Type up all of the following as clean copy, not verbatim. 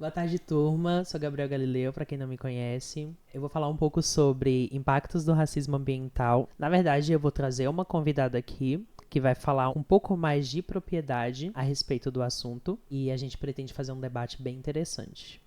Boa tarde, turma. Sou Gabriel Galileu, para quem não me conhece. Eu vou falar um pouco sobre impactos do racismo ambiental. Na verdade, eu vou trazer uma convidada aqui que vai falar um pouco mais de propriedade a respeito do assunto e a gente pretende fazer um debate bem interessante.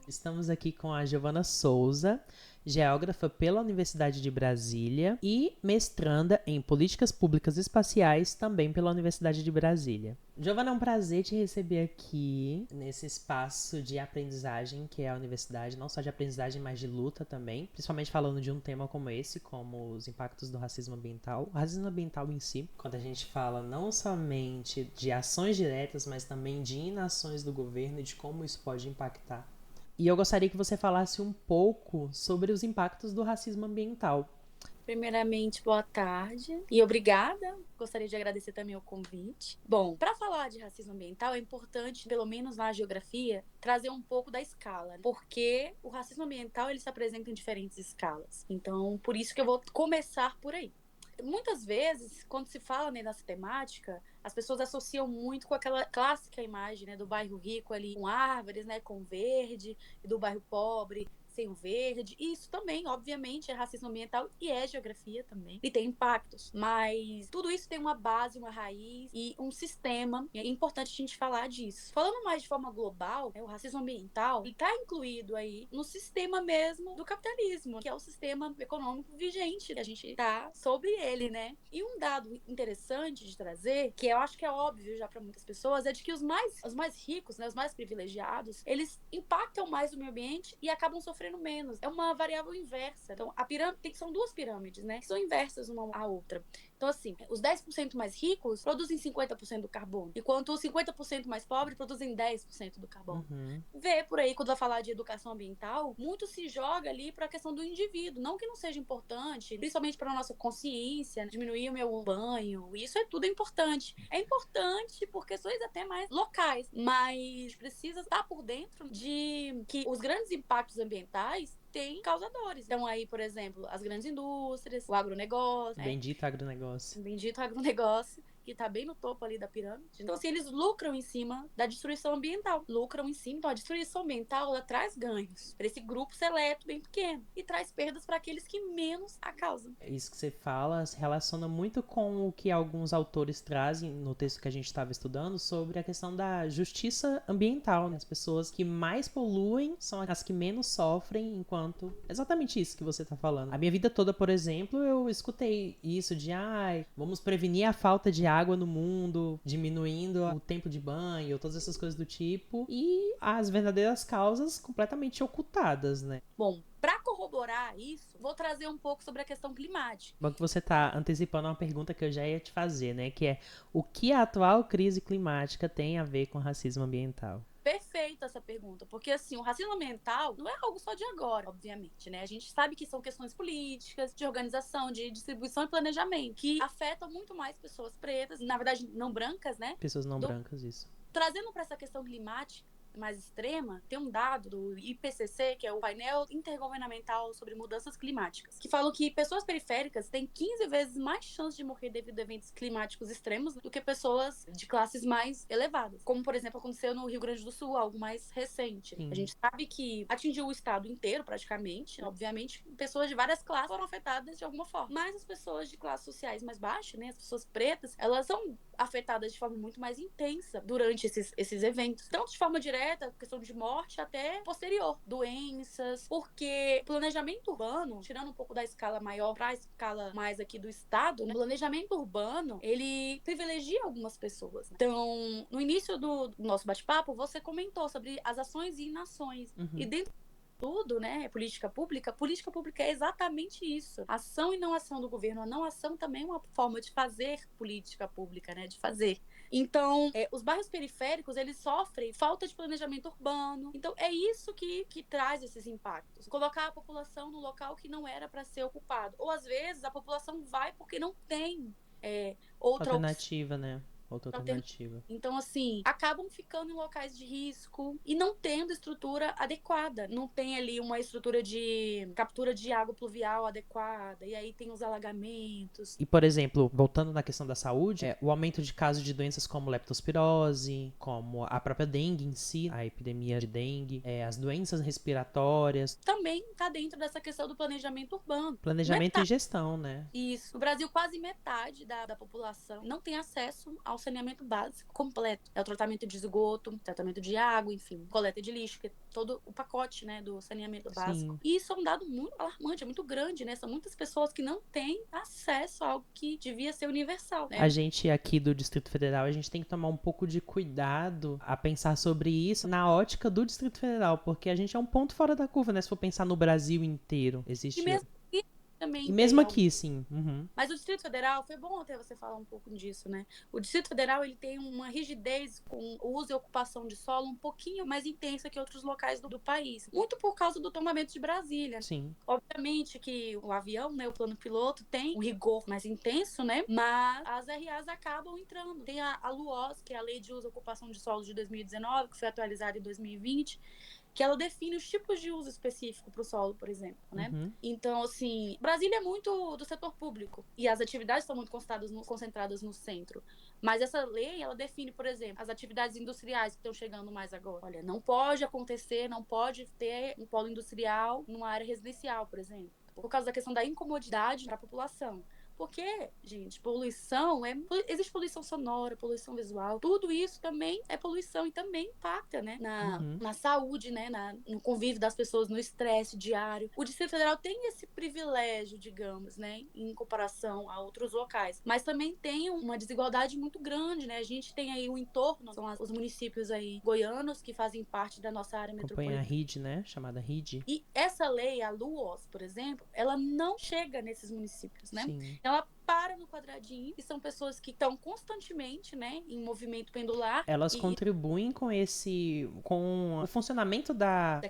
Estamos aqui com a Giovana Souza, geógrafa pela Universidade de Brasília e mestranda em Políticas Públicas Espaciais também pela Universidade de Brasília. Giovana, é um prazer te receber aqui nesse espaço de aprendizagem que é a universidade, não só de aprendizagem, mas de luta também, principalmente falando de um tema como esse, como os impactos do racismo ambiental. O racismo ambiental em si, quando a gente fala não somente de ações diretas, mas também de inações do governo e de como isso pode impactar. E eu gostaria que você falasse um pouco sobre os impactos do racismo ambiental. Primeiramente, boa tarde e obrigada. Gostaria de agradecer também o convite. Bom, para falar de racismo ambiental é importante, pelo menos na geografia, trazer um pouco da escala, porque o racismo ambiental ele se apresenta em diferentes escalas. Então, por isso que eu vou começar por aí. Muitas vezes, quando se fala nessa temática, as pessoas associam muito com aquela clássica imagem, né, do bairro rico ali com árvores, né, com verde, e do bairro pobre sem o verde. E isso também, obviamente, é racismo ambiental e é geografia também. E tem impactos. Mas tudo isso tem uma base, uma raiz e um sistema. E é importante a gente falar disso. Falando mais de forma global, né, o racismo ambiental está incluído aí no sistema mesmo do capitalismo, que é o sistema econômico vigente, que a gente está sobre ele, né? E um dado interessante de trazer, que eu acho que é óbvio já para muitas pessoas, é de que os mais ricos, né, os mais privilegiados, eles impactam mais o meio ambiente e acabam sofrendo menos. É uma variável inversa. Então, a pirâmide são duas pirâmides, né? Que são inversas uma à outra. Então, assim, os 10% mais ricos produzem 50% do carbono, enquanto os 50% mais pobres produzem 10% do carbono. Vê por aí, quando vai falar de educação ambiental, muito se joga ali para a questão do indivíduo. Não que não seja importante, principalmente para a nossa consciência, diminuir o meu banho, isso é tudo importante. É importante por questões até mais locais, mas precisa estar por dentro de que os grandes impactos ambientais tem causadores. Então aí, por exemplo, as grandes indústrias, o agronegócio, né? Bendito agronegócio. O bendito agronegócio, que tá bem no topo ali da pirâmide. Então, assim, eles lucram em cima da destruição ambiental. Lucram em cima. Então, a destruição ambiental, ela traz ganhos para esse grupo seleto bem pequeno e traz perdas para aqueles que menos a causam. Isso que você fala se relaciona muito com o que alguns autores trazem no texto que a gente estava estudando sobre a questão da justiça ambiental. Né? As pessoas que mais poluem são as que menos sofrem, enquanto... Exatamente isso que você está falando. A minha vida toda, por exemplo, eu escutei isso de vamos prevenir a falta de água no mundo, diminuindo o tempo de banho, todas essas coisas do tipo, e as verdadeiras causas completamente ocultadas, né? Bom, para corroborar isso, vou trazer um pouco sobre a questão climática. Bom que você está antecipando uma pergunta que eu já ia te fazer, né? Que é o que a atual crise climática tem a ver com racismo ambiental? Perfeita essa pergunta, porque assim, o racismo ambiental não é algo só de agora, obviamente, né? A gente sabe que são questões políticas, de organização, de distribuição e planejamento, que afetam muito mais pessoas pretas, na verdade não brancas, né? Pessoas não brancas, isso. Trazendo para essa questão climática mais extrema, tem um dado do IPCC, que é o painel intergovernamental sobre mudanças climáticas, que falam que pessoas periféricas têm 15 vezes mais chance de morrer devido a eventos climáticos extremos do que pessoas de classes mais elevadas. Como, por exemplo, aconteceu no Rio Grande do Sul, algo mais recente. Sim. A gente sabe que atingiu o estado inteiro, praticamente. Obviamente, pessoas de várias classes foram afetadas de alguma forma. Mas as pessoas de classes sociais mais baixas, né, as pessoas pretas, elas são afetadas de forma muito mais intensa durante esses eventos. Tanto de forma direta, questão de morte, até posterior. Doenças, porque planejamento urbano, tirando um pouco da escala maior para a escala mais aqui do estado, né? O planejamento urbano, ele privilegia algumas pessoas. Né? Então, no início do nosso bate-papo, você comentou sobre as ações e inações. E dentro tudo, né, política pública é exatamente isso. Ação e não ação do governo. A não ação também é uma forma de fazer política pública, né, de fazer. Então, os bairros periféricos, eles sofrem falta de planejamento urbano. Então, é isso que traz esses impactos. Colocar a população no local que não era para ser ocupado. Ou, às vezes, a população vai porque não tem outra alternativa, né? outra alternativa. Então, assim, acabam ficando em locais de risco e não tendo estrutura adequada. Não tem ali uma estrutura de captura de água pluvial adequada. E aí tem os alagamentos. E, por exemplo, voltando na questão da saúde, o aumento de casos de doenças como leptospirose, como a própria dengue em si, a epidemia de dengue, as doenças respiratórias. Também está dentro dessa questão do planejamento urbano. Planejamento e gestão, né? Isso. No Brasil, quase metade da população não tem acesso ao saneamento básico completo. É o tratamento de esgoto, tratamento de água, enfim, coleta de lixo, que é todo o pacote, né, do saneamento básico. Sim. E isso é um dado muito alarmante, é muito grande, né? São muitas pessoas que não têm acesso a algo que devia ser universal, né? A gente aqui do Distrito Federal, a gente tem que tomar um pouco de cuidado a pensar sobre isso na ótica do Distrito Federal, porque a gente é um ponto fora da curva, né? Se for pensar no Brasil inteiro, existe... E mesmo aqui também. E mesmo aqui, sim. Uhum. Mas o Distrito Federal, foi bom até você falar um pouco disso, né? O Distrito Federal, ele tem uma rigidez com o uso e ocupação de solo um pouquinho mais intensa que outros locais do país. Muito por causa do tombamento de Brasília. Sim. Obviamente que o avião, né, o plano piloto, tem um rigor mais intenso, né? Mas as RAs acabam entrando. Tem a LUOS, que é a Lei de Uso e Ocupação de Solos de 2019, que foi atualizada em 2020, que ela define os tipos de uso específico para o solo, por exemplo, né? Uhum. Então, assim, Brasília é muito do setor público e as atividades estão muito concentradas no centro. Mas essa lei, ela define, por exemplo, as atividades industriais que estão chegando mais agora. Olha, não pode acontecer, não pode ter um polo industrial numa área residencial, por exemplo, por causa da questão da incomodidade para a população. Porque, gente, poluição existe poluição sonora, poluição visual, tudo isso também é poluição e também impacta, né, na saúde, né, no convívio das pessoas, no estresse diário. O Distrito Federal tem esse privilégio, digamos, né, em comparação a outros locais, mas também tem uma desigualdade muito grande, né? A gente tem aí o entorno, são os municípios aí goianos que fazem parte da nossa área metropolitana. Acompanha a RID, né, chamada RID. E essa lei, a LUOS, por exemplo, ela não chega nesses municípios, né? Sim. Ela para no quadradinho, e são pessoas que estão constantemente, né, em movimento pendular. Elas contribuem com o funcionamento da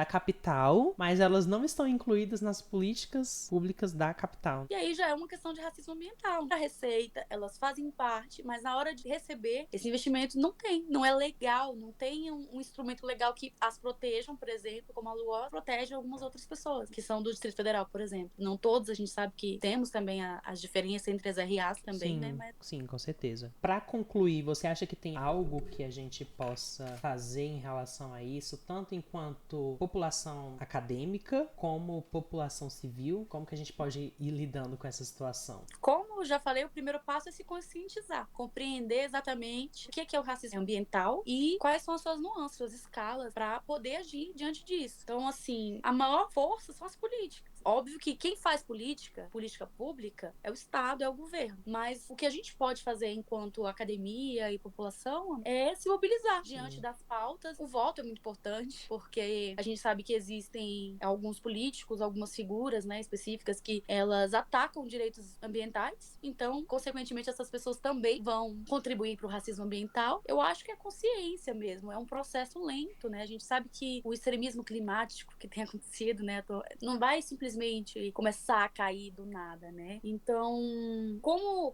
capital, mas elas não estão incluídas nas políticas públicas da capital. E aí já é uma questão de racismo ambiental. A receita, elas fazem parte, mas na hora de receber esse investimento não é legal, não tem um instrumento legal que as protejam, por exemplo, como a Lua protege algumas outras pessoas, que são do Distrito Federal, por exemplo. Não todos, a gente sabe que temos também as diferença entre as RAs também, sim, né? Mas... Sim, com certeza. Para concluir, você acha que tem algo que a gente possa fazer em relação a isso, tanto enquanto população acadêmica, como população civil? Como que a gente pode ir lidando com essa situação? Como eu já falei, o primeiro passo é se conscientizar, compreender exatamente o que é o racismo ambiental e quais são as suas nuances, suas escalas, para poder agir diante disso. Então, assim, a maior força são as políticas. Óbvio que quem faz política pública, é o Estado, é o governo. Mas o que a gente pode fazer enquanto academia e população é se mobilizar diante das pautas. O voto é muito importante, porque a gente sabe que existem alguns políticos, algumas figuras, né, específicas que elas atacam direitos ambientais. Então, consequentemente, essas pessoas também vão contribuir para o racismo ambiental. Eu acho que é consciência mesmo, é um processo lento, né? A gente sabe que o extremismo climático que tem acontecido, né, não vai simplesmente começar a cair do nada, né? Então, como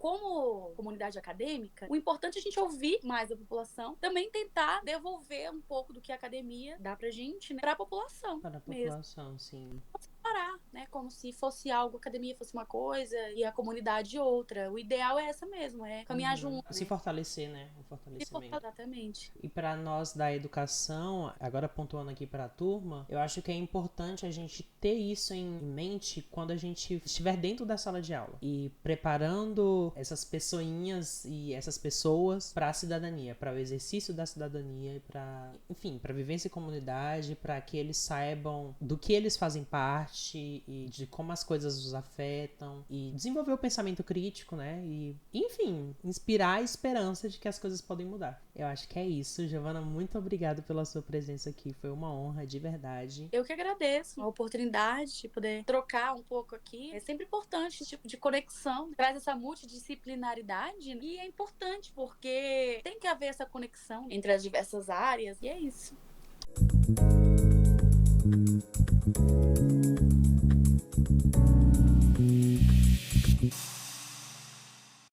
comunidade acadêmica, o importante é a gente ouvir mais a população, também tentar devolver um pouco do que a academia dá pra gente, né, pra população. Para a população, sim. Parar, né? Como se fosse algo, a academia fosse uma coisa e a comunidade outra. O ideal é essa mesmo, é caminhar junto. Se fortalecer, né? O fortalecimento. Exatamente. E para nós da educação, agora pontuando aqui para a turma, eu acho que é importante a gente ter isso em mente quando a gente estiver dentro da sala de aula e preparando essas pessoinhas e essas pessoas para a cidadania, para o exercício da cidadania e para, enfim, para vivência em comunidade, para que eles saibam do que eles fazem parte e de como as coisas os afetam e desenvolver o pensamento crítico, né? E, enfim, inspirar a esperança de que as coisas podem mudar. Eu acho que é isso. Giovana, muito obrigado pela sua presença aqui. Foi uma honra, de verdade. Eu que agradeço a oportunidade de poder trocar um pouco aqui. É sempre importante esse tipo de conexão. Traz essa multidisciplinaridade e é importante porque tem que haver essa conexão entre as diversas áreas e é isso.